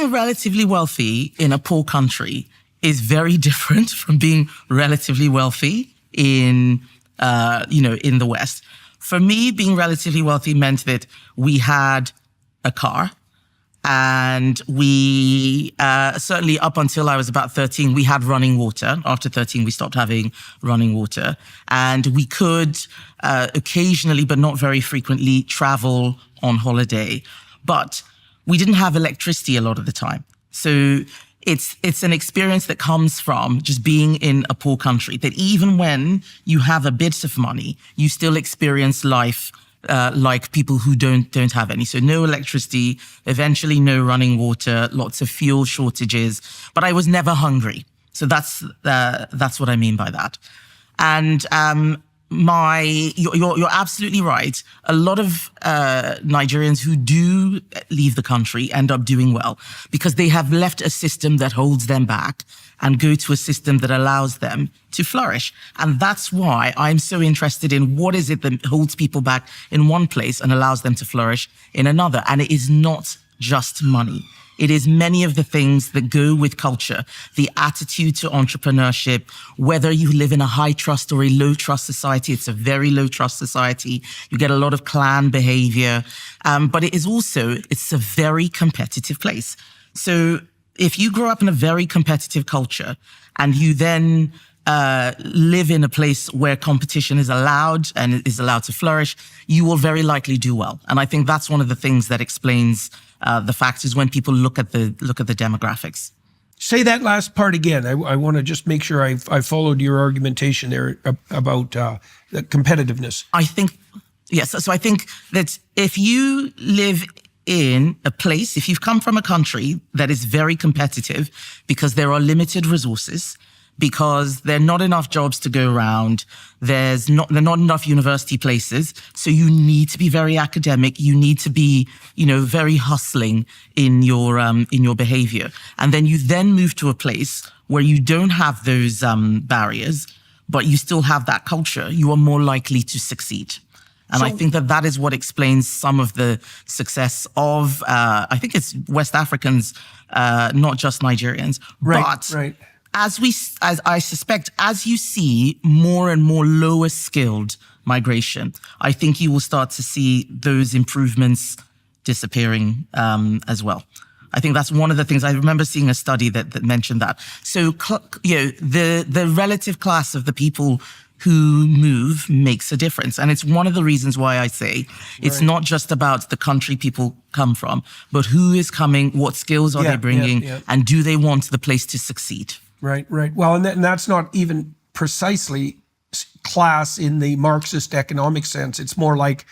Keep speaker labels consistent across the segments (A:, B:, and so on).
A: being relatively wealthy in a poor country is very different from being relatively wealthy in, in the West. For me, being relatively wealthy meant that we had a car, and we, certainly up until I was about 13, we had running water. After 13, we stopped having running water. And we could occasionally, but not very frequently, travel on holiday. But we didn't have electricity a lot of the time. So it's an experience that comes from just being in a poor country, that even when you have a bit of money, you still experience life like people who don't have any. So no electricity, eventually no running water, lots of fuel shortages, but I was never hungry. So that's what I mean by that. And you're absolutely right. A lot of Nigerians who do leave the country end up doing well because they have left a system that holds them back and go to a system that allows them to flourish. And that's why I'm so interested in what is it that holds people back in one place and allows them to flourish in another. And it is not just money. It is many of the things that go with culture, the attitude to entrepreneurship, whether you live in a high trust or a low trust society. It's a very low trust society. You get a lot of clan behavior. But it is also, it's a very competitive place. So if you grow up in a very competitive culture and you then live in a place where competition is allowed and is allowed to flourish, you will very likely do well. And I think that's one of the things that explains the factors when people look at the demographics.
B: Say that last part again. I want to just make sure I followed your argumentation there about the competitiveness.
A: I think, yes. So I think that if you live in a place, if you've come from a country that is very competitive because there are limited resources, because there are not enough jobs to go around, there are not enough university places, so you need to be very academic, you need to be, very hustling in your behavior. And then you move to a place where you don't have those barriers, but you still have that culture, you are more likely to succeed. And I think that is what explains some of the success of, I think it's West Africans, not just Nigerians.
B: Right.
A: As I suspect, as you see more and more lower skilled migration, I think you will start to see those improvements disappearing as well. I think that's one of the things. I remember seeing a study that mentioned that. So, the relative class of the people who move makes a difference. And it's one of the reasons why I say it's not just about the country people come from, but who is coming, what skills are they bringing, and do they want the place to succeed?
B: Right. Well, and that's not even precisely class in the Marxist economic sense. It's more like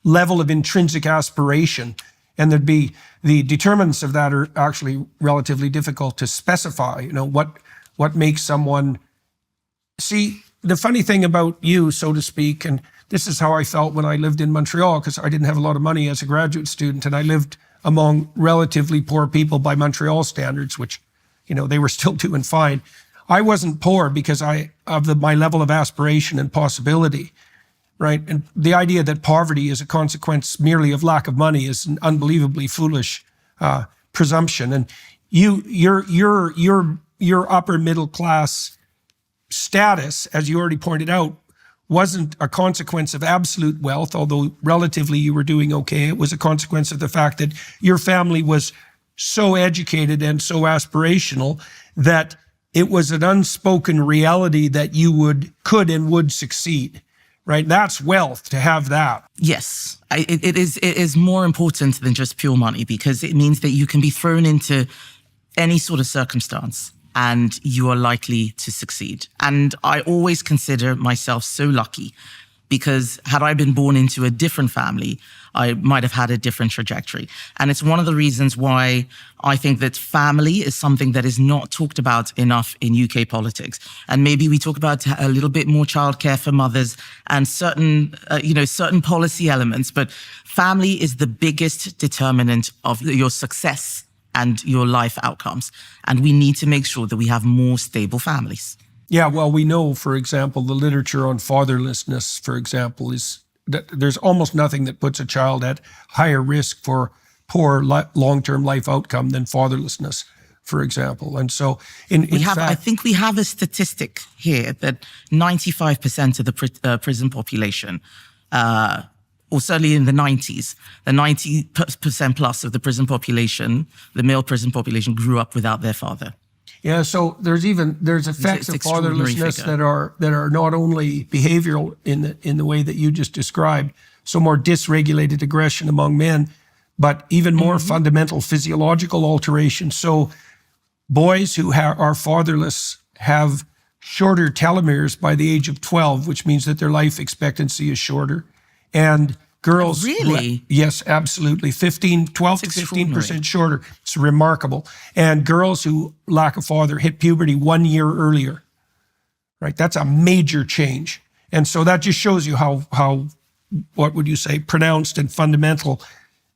B: level of intrinsic aspiration. And there'd be the determinants of that are actually relatively difficult to specify. What makes someone see. The funny thing about you, so to speak, and this is how I felt when I lived in Montreal, because I didn't have a lot of money as a graduate student, and I lived among relatively poor people by Montreal standards, which, they were still doing fine. I wasn't poor because of my level of aspiration and possibility, right? And the idea that poverty is a consequence merely of lack of money is an unbelievably foolish presumption. And your upper middle class status, as you already pointed out, wasn't a consequence of absolute wealth, although relatively you were doing okay. It was a consequence of the fact that your family was so educated and so aspirational that it was an unspoken reality that you could and would succeed, right? That's wealth, to have that.
A: Yes, it is more important than just pure money, because it means that you can be thrown into any sort of circumstance and you are likely to succeed. And I always consider myself so lucky, because had I been born into a different family, I might have had a different trajectory. And it's one of the reasons why I think that family is something that is not talked about enough in UK politics. And maybe we talk about a little bit more childcare for mothers and certain policy elements, but family is the biggest determinant of your success and your life outcomes. And we need to make sure that we have more stable families.
B: Yeah, well, we know, for example, the literature on fatherlessness, for example, is that there's almost nothing that puts a child at higher risk for poor long-term life outcome than fatherlessness, for example. And so
A: I think we have a statistic here that 95% of the prison population, or certainly in the 90s, the 90% plus of the prison population, the male prison population, grew up without their father.
B: Yeah, so there's effects of fatherlessness that are not only behavioral in the way that you just described, so more dysregulated aggression among men, but even more fundamental physiological alterations. So boys who are fatherless have shorter telomeres by the age of 12, which means that their life expectancy is shorter. And girls,
A: really?
B: Yes, absolutely. 12 to 15% shorter. It's remarkable. And girls who lack a father hit puberty 1 year earlier, right? That's a major change. And so that just shows you how what would you say, pronounced and fundamental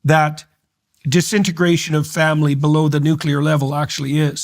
B: that disintegration of family below the nuclear level actually is.